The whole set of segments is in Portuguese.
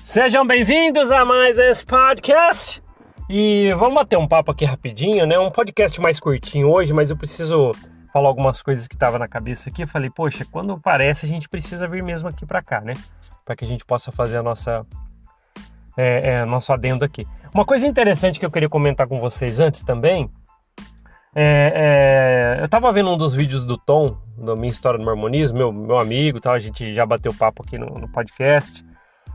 Sejam bem-vindos a mais esse podcast. E vamos bater um papo aqui rapidinho, né? Um podcast mais curtinho hoje, mas eu preciso falar algumas coisas que estavam na cabeça aqui. Eu falei, poxa, quando parece a gente precisa vir mesmo aqui para cá, né? Para que a gente possa fazer a nosso adendo aqui. Uma coisa interessante que eu queria comentar com vocês antes também, eu tava vendo um dos vídeos do Tom, da minha história do mormonismo, meu amigo, tal, a gente já bateu papo aqui no podcast,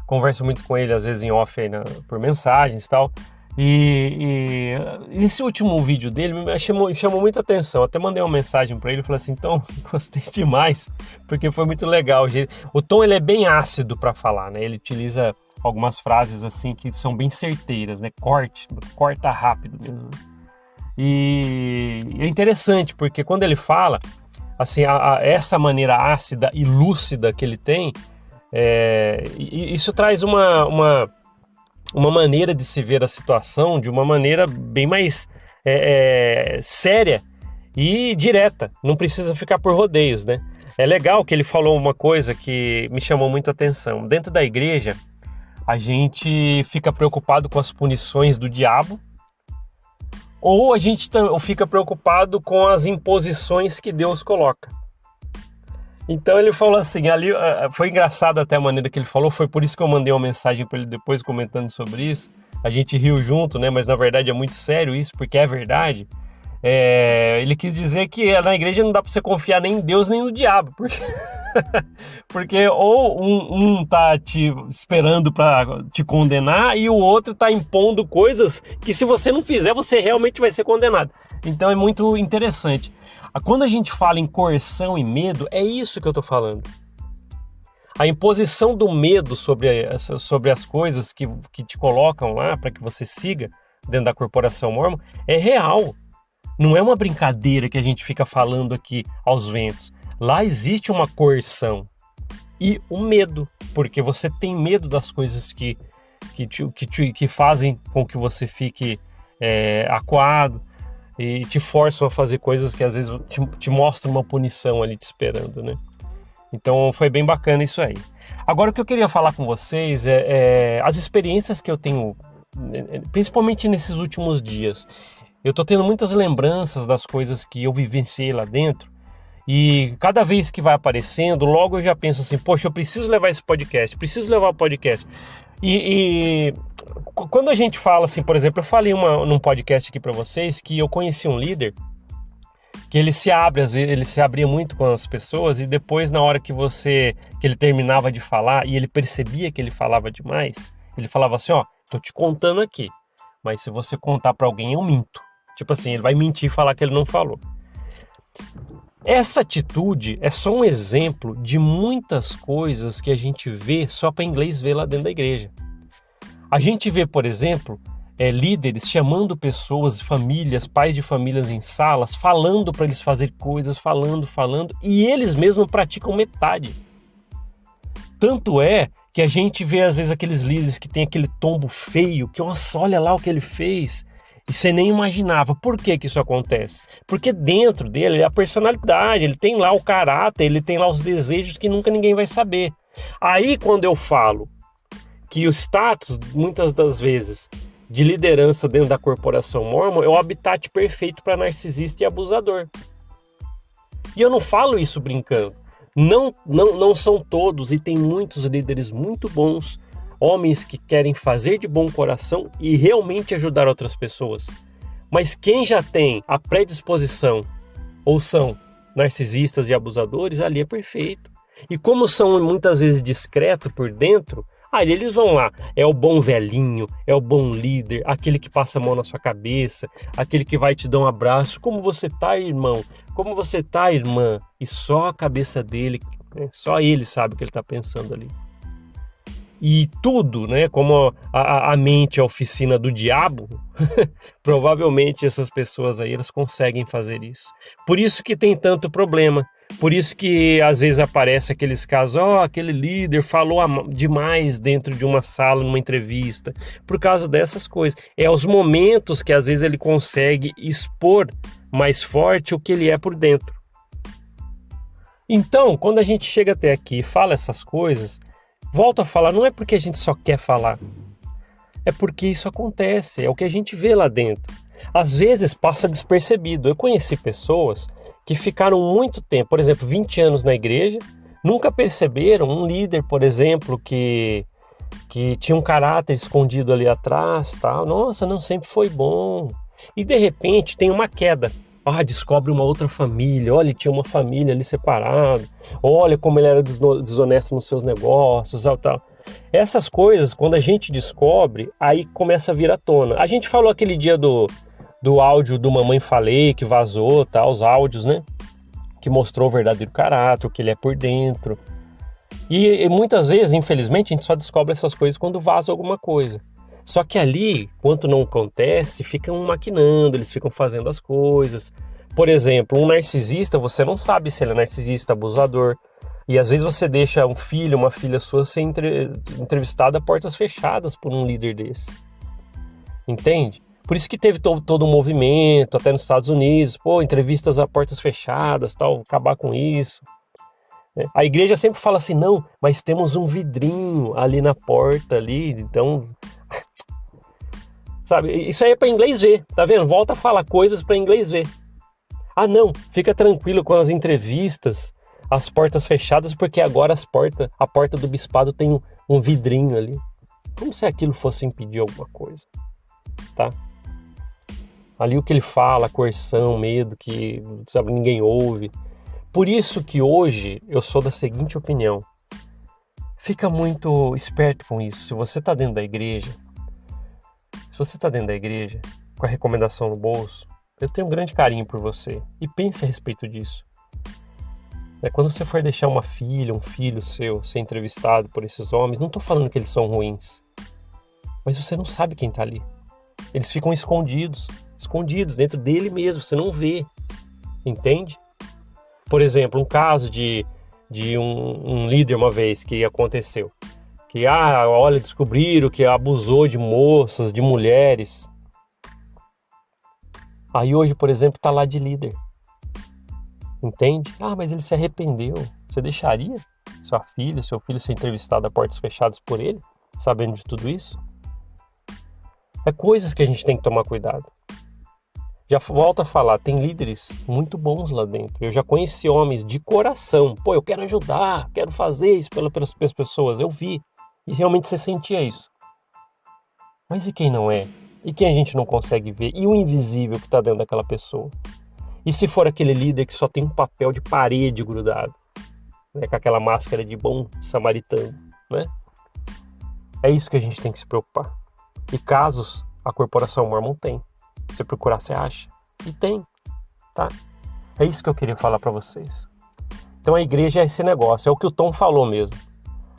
converso muito com ele às vezes em off aí por mensagens e tal, e esse último vídeo dele me chamou muita atenção. Até mandei uma mensagem para ele e falei assim, Tom, gostei demais, porque foi muito legal. O Tom, ele é bem ácido para falar, né? Ele utiliza algumas frases assim que são bem certeiras, né? Corta rápido mesmo. E é interessante porque quando ele fala, assim, essa maneira ácida e lúcida que ele tem, isso traz uma maneira de se ver a situação de uma maneira bem mais séria e direta. Não precisa ficar por rodeios, né? É legal que ele falou uma coisa que me chamou muito a atenção. Dentro da igreja, a gente fica preocupado com as punições do diabo, ou a gente fica preocupado com as imposições que Deus coloca. Então ele falou assim, ali foi engraçado até a maneira que ele falou, foi por isso que eu mandei uma mensagem para ele depois comentando sobre isso. A gente riu junto, né? Mas na verdade é muito sério isso, porque é verdade. Ele quis dizer que na igreja não dá para você confiar nem em Deus nem no diabo, porque ou um tá te esperando para te condenar e o outro tá impondo coisas que se você não fizer, você realmente vai ser condenado. Então é muito interessante. Quando a gente fala em coerção e medo, é isso que eu tô falando. A imposição do medo sobre as coisas que te colocam lá para que você siga dentro da corporação mórmon é real. Não é uma brincadeira que a gente fica falando aqui aos ventos. Lá existe uma coerção e o medo, porque você tem medo das coisas que fazem com que você fique acuado e te forçam a fazer coisas que às vezes te mostram uma punição ali te esperando, né? Então foi bem bacana isso aí. Agora o que eu queria falar com vocês as experiências que eu tenho, principalmente nesses últimos dias. Eu tô tendo muitas lembranças das coisas que eu vivenciei lá dentro. E cada vez que vai aparecendo, logo eu já penso assim, poxa, eu preciso levar esse podcast, preciso levar o podcast. E quando a gente fala assim, por exemplo, eu falei num podcast aqui para vocês que eu conheci um líder que ele se abria muito com as pessoas e depois na hora que ele terminava de falar e ele percebia que ele falava demais, ele falava assim, ó, tô te contando aqui, mas se você contar para alguém eu minto. Tipo assim, ele vai mentir e falar que ele não falou. Essa atitude é só um exemplo de muitas coisas que a gente vê só para inglês ver lá dentro da igreja. A gente vê, por exemplo, líderes chamando pessoas, famílias, pais de famílias em salas, falando para eles fazer coisas, falando, e eles mesmos praticam metade. Tanto é que a gente vê às vezes aqueles líderes que tem aquele tombo feio, que nossa, olha lá o que ele fez. E você nem imaginava. Por que isso acontece? Porque dentro dele é a personalidade, ele tem lá o caráter, ele tem lá os desejos que nunca ninguém vai saber. Aí quando eu falo que o status, muitas das vezes, de liderança dentro da corporação mórmon é o habitat perfeito para narcisista e abusador. E eu não falo isso brincando. Não são todos, e tem muitos líderes muito bons, homens que querem fazer de bom coração e realmente ajudar outras pessoas. Mas quem já tem a predisposição ou são narcisistas e abusadores, ali é perfeito. E como são muitas vezes discretos por dentro, aí eles vão lá, é o bom velhinho, é o bom líder, aquele que passa a mão na sua cabeça, aquele que vai te dar um abraço, como você tá, irmão? Como você tá, irmã? E só a cabeça dele, né? Só ele sabe o que ele tá pensando ali. E tudo, né, como a mente é a oficina do diabo, provavelmente essas pessoas aí, elas conseguem fazer isso. Por isso que tem tanto problema, por isso que às vezes aparece aqueles casos, aquele líder falou demais dentro de uma sala, numa entrevista, por causa dessas coisas. É os momentos que às vezes ele consegue expor mais forte o que ele é por dentro. Então, quando a gente chega até aqui e fala essas coisas, Volto a falar, não é porque a gente só quer falar, é porque isso acontece, é o que a gente vê lá dentro. Às vezes passa despercebido. Eu conheci pessoas que ficaram muito tempo, por exemplo, 20 anos na igreja, nunca perceberam um líder, por exemplo, que tinha um caráter escondido ali atrás, tal. Nossa, não sempre foi bom. E de repente tem uma queda. Descobre uma outra família. Olha, tinha uma família ali separada. Olha como ele era desonesto nos seus negócios, tal. Essas coisas, quando a gente descobre, aí começa a vir à tona. A gente falou aquele dia do áudio do Mamãe Falei, que vazou, tal, os áudios, né? Que mostrou o verdadeiro caráter, o que ele é por dentro. E muitas vezes, infelizmente, a gente só descobre essas coisas quando vaza alguma coisa. Só que ali, quando não acontece, ficam maquinando, eles ficam fazendo as coisas. Por exemplo, um narcisista, você não sabe se ele é narcisista, abusador. E às vezes você deixa um filho, uma filha sua ser entrevistada a portas fechadas por um líder desse. Entende? Por isso que teve todo um movimento, até nos Estados Unidos, entrevistas a portas fechadas, tal, acabar com isso. A igreja sempre fala assim, não, mas temos um vidrinho ali na porta, ali, então... Sabe, isso aí é para inglês ver, tá vendo? Volta a falar coisas para inglês ver. Não, fica tranquilo com as entrevistas, as portas fechadas, porque agora a porta do bispado tem um vidrinho ali. Como se aquilo fosse impedir alguma coisa, tá? Ali o que ele fala, coerção, medo, que, sabe, ninguém ouve. Por isso que hoje eu sou da seguinte opinião. Fica muito esperto com isso. Se você está dentro da igreja, com a recomendação no bolso, eu tenho um grande carinho por você. E pense a respeito disso. Quando você for deixar uma filha, um filho seu ser entrevistado por esses homens, não estou falando que eles são ruins. Mas você não sabe quem está ali. Eles ficam escondidos dentro dele mesmo, você não vê. Entende? Por exemplo, um caso de um líder uma vez que aconteceu. Que, olha, descobriram que abusou de moças, de mulheres. Aí hoje, por exemplo, está lá de líder. Entende? Mas ele se arrependeu. Você deixaria sua filha, seu filho ser entrevistado a portas fechadas por ele, sabendo de tudo isso? É coisas que a gente tem que tomar cuidado. Já volto a falar, tem líderes muito bons lá dentro. Eu já conheci homens de coração. Eu quero ajudar, quero fazer isso pelas pessoas. Eu vi. E realmente você sentia isso. Mas e quem não é? E quem a gente não consegue ver? E o invisível que está dentro daquela pessoa? E se for aquele líder que só tem um papel de parede grudado? Com aquela máscara de bom samaritano, né? É isso que a gente tem que se preocupar. E casos a Corporação Mormon tem. Se procurar, você acha. E tem, tá? É isso que eu queria falar para vocês. Então a igreja é esse negócio, é o que o Tom falou mesmo.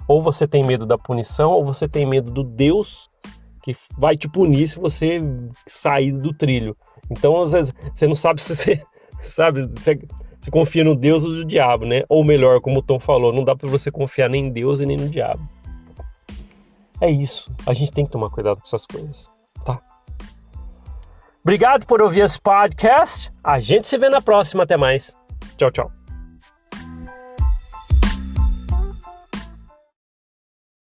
Ou você tem medo da punição, ou você tem medo do Deus que vai te punir se você sair do trilho. Então, às vezes, você não sabe se você... Sabe, você confia no Deus ou no diabo, né? Ou melhor, como o Tom falou, não dá para você confiar nem em Deus e nem no diabo. É isso. A gente tem que tomar cuidado com essas coisas, tá? Obrigado por ouvir esse podcast. A gente se vê na próxima. Até mais. Tchau, tchau.